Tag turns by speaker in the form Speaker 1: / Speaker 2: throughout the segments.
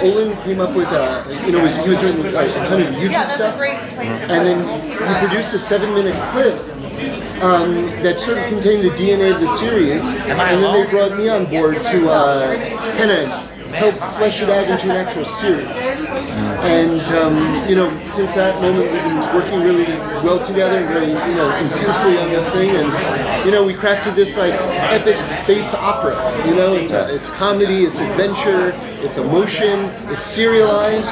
Speaker 1: Olin came up with he was doing a ton of YouTube stuff, and then he produced a 7-minute clip that sort of contained the DNA of the series, and then they brought me on board to kind of help flesh it out into an actual series. And since that moment, we've been working really well together, and very intensely on this thing. And we crafted this like epic space opera. It's comedy, it's adventure, it's emotion, it's serialized.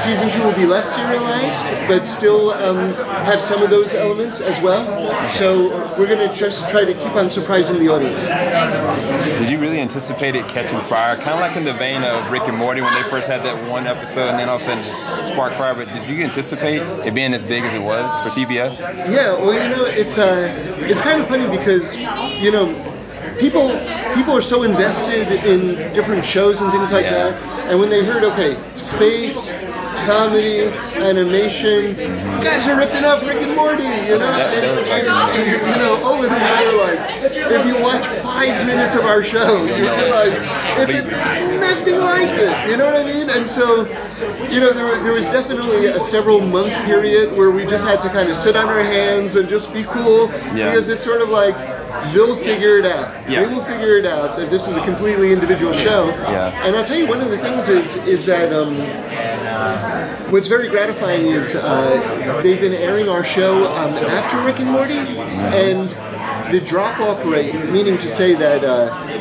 Speaker 1: Season 2 will be less serialized, but still have some of those elements as well. So we're going to just try to keep on surprising the audience.
Speaker 2: Did you really anticipate it catching fire? Kind of like in the vein of Rick and Morty when they first had that one episode and then all of a sudden just sparked fire. But did you anticipate it being as big as it was for TBS?
Speaker 1: Yeah, well, it's kind of funny because people are so invested in different shows and things like that, and when they heard, okay, space, comedy, animation, you guys are ripping off Rick and Morty, Olin and I are like, if you watch 5 minutes of our show, you realize it's nothing like it, you know what I mean? And so, there was definitely a several-month period where we just had to kind of sit on our hands and just be cool, because it's sort of like, they'll figure it out. Yeah. They will figure it out that this is a completely individual show. Yeah. And I'll tell you, one of the things is that what's very gratifying is they've been airing our show after Rick and Morty, and the drop-off rate, meaning to say that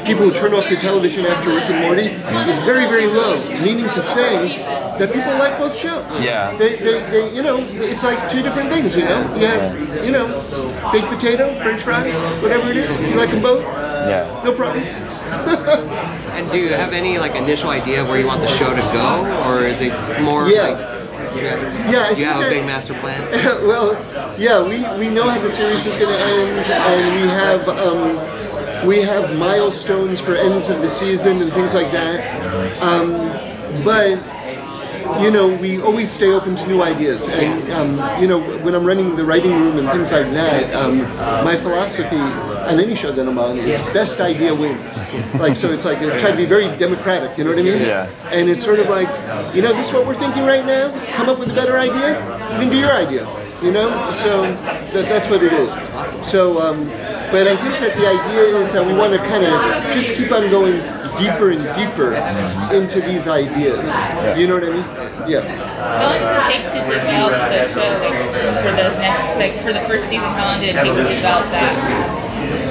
Speaker 1: people who turn off the television after Rick and Morty, is very, very low, meaning to say that people like both shows. Yeah. They it's like two different things, You have, baked potato, French fries, whatever it is. You like them both? Yeah. No problem.
Speaker 3: And do you have any initial idea where you want the show to go, or is it more you have a big master plan?
Speaker 1: Well, we know how the series is going to end, and we have milestones for ends of the season and things like that. But we always stay open to new ideas, and when I'm running the writing room and things like that, my philosophy on any show that I'm on is best idea wins. So it's like I try to be very democratic, you know what I mean? Yeah. And it's sort of like, this is what we're thinking right now. Come up with a better idea. You can do your idea, So that's what it is. So, but I think that the idea is that we want to kind of just keep on going deeper and deeper into these ideas. You know what I mean? Yeah.
Speaker 4: How long does it take to develop the show for the next, for the first season? How long did it take to develop that?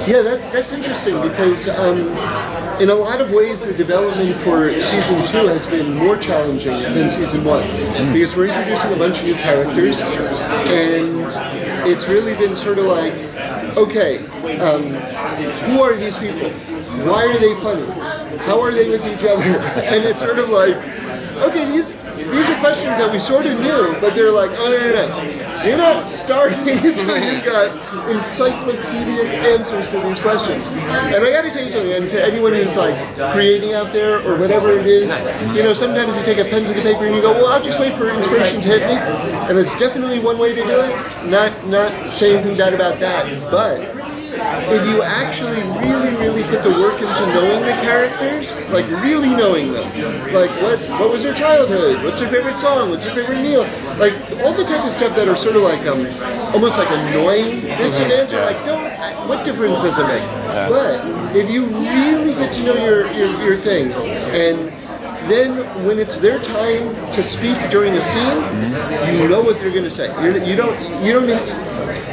Speaker 1: Yeah, that's interesting because in a lot of ways the development for season 2 has been more challenging than season 1 because we're introducing a bunch of new characters, and it's really been sort of like, okay, who are these people? Why are they funny? How are they with each other? And it's sort of like, okay, these are questions that we sort of knew, but they're like, oh, no. You're not starting until you've got encyclopedic answers to these questions. And I gotta tell you something, and to anyone who's creating out there or whatever it is, sometimes you take a pen to the paper and you go, well, I'll just wait for inspiration to hit me. And it's definitely one way to do it. Not say anything bad about that, but if you actually really put the work into knowing the characters, really knowing them, what was their childhood, what's their favorite song, what's their favorite meal, all the type of stuff that are sort of almost annoying bits of answer, what difference does it make? But if you really get to know your thing, and then when it's their time to speak during a scene, you know what they're going to say. You don't.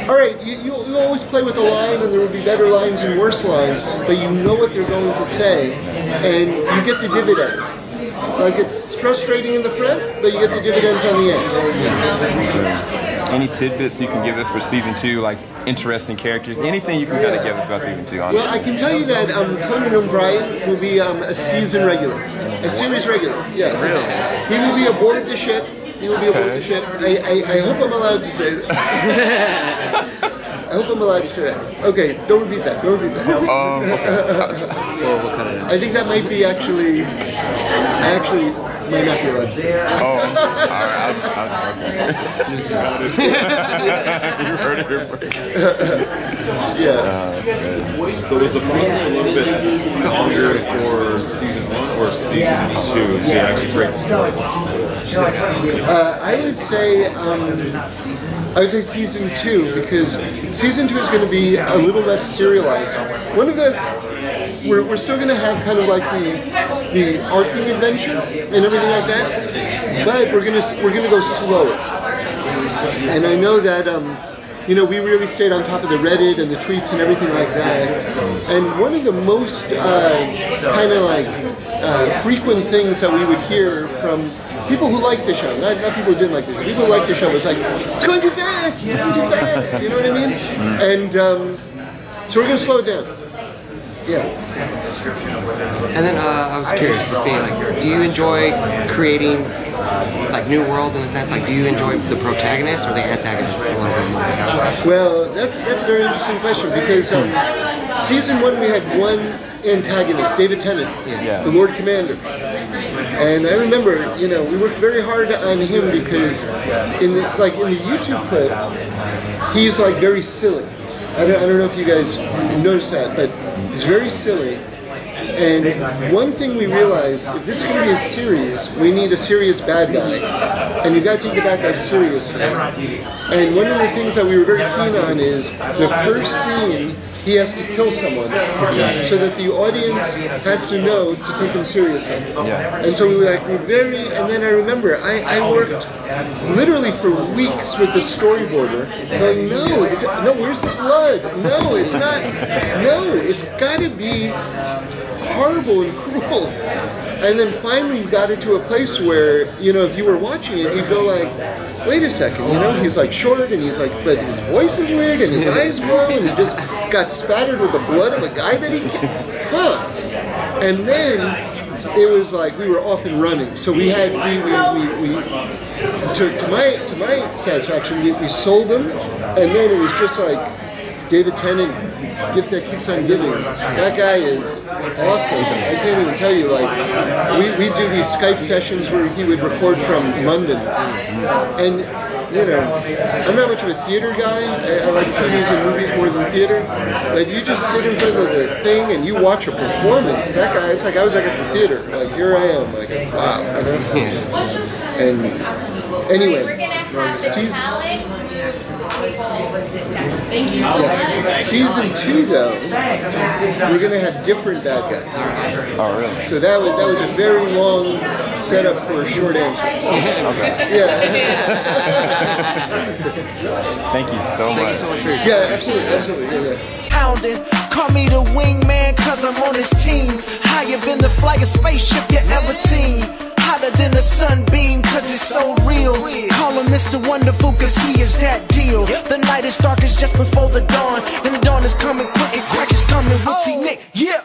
Speaker 1: All right, you always play with the line, and there will be better lines and worse lines, but you know what they're going to say, and you get the dividends. It's frustrating in the front, but you get the dividends on the end.
Speaker 2: Any tidbits you can give us for season 2, interesting characters, anything you can kind of give us about season 2?
Speaker 1: Well, I can tell you that Conan O'Brien will be a season regular, a series regular. Yeah, really. He will be aboard the ship. He will be aboard the ship. I hope I'm allowed to say that. I hope I'm allowed to say that. Okay, don't repeat that. Don't repeat that.
Speaker 3: We'll cut it out.
Speaker 1: I think that might be I actually might not be allowed to say that.
Speaker 2: All right. You heard it here first.
Speaker 1: Yeah.
Speaker 5: So was the process a little bit longer for season 1 or season 2 to actually break the story?
Speaker 1: I would say season 2, because season 2 is going to be a little less serialized. We're still going to have kind of like the arcing adventure and everything like that, but we're gonna go slower. And I know that we really stayed on top of the Reddit and the tweets and everything like that. And one of the most frequent things that we would hear from people who like the show, not people who didn't like the show, people who like the show was like, it's going too fast, it's going too fast, you know what I mean? And so we're going to slow it down. Yeah.
Speaker 3: And then I was curious to see, like, do you enjoy creating like new worlds in a sense? Like, do you enjoy the protagonist or the antagonist a little bit more?
Speaker 1: Well, that's a very interesting question, because season 1 we had one antagonist, David Tennant, the Lord Commander. And I remember, we worked very hard on him because in the YouTube clip, he's like very silly. I don't know if you guys noticed that, but he's very silly. And one thing we realized, if this is going to be a series, we need a serious bad guy. And you got to take the bad guy seriously. And one of the things that we were very keen on is the first scene, he has to kill someone, so that the audience has to know to take him seriously. And so we were and then I remember, I worked literally for weeks with the storyboarder, going, no, where's the blood? No, it's not, no, it's gotta be horrible and cruel. And then finally we got it to a place where, if you were watching it, you'd go like, wait a second, he's like short, and he's like, but his voice is weird, and his eyes glow, and he just got spattered with the blood of a guy that he killed. And then it was like we were off and running. So we had, so to my satisfaction, we sold them, and then it was just like David Tennant, gift that keeps on giving. That guy is awesome. I can't even tell you, we do these Skype sessions where he would record from London. And, I'm not much of a theater guy. I like TVs and movies more than theater. But you just sit in front of the thing and you watch a performance. That guy, it's like I was at the theater. Like, here I am. Like, wow. And anyway,
Speaker 4: Thank you so much.
Speaker 1: Season 2, though, we're going to have different bad guys.
Speaker 2: Oh, really?
Speaker 1: So that was a very long setup for a short answer.
Speaker 2: Okay.
Speaker 1: Yeah.
Speaker 2: Thank you so much.
Speaker 1: Yeah, absolutely. Yeah.
Speaker 6: Pounding, call me the wingman, cause I'm on his team. Higher than the flyest spaceship you ever seen. Hotter than a sunbeam, cause it's so real. Call him Mr. Wonderful, cause he is that deal. The night is darkest just before the dawn, and the dawn is coming quick and crack is coming with T-Nick. Yeah.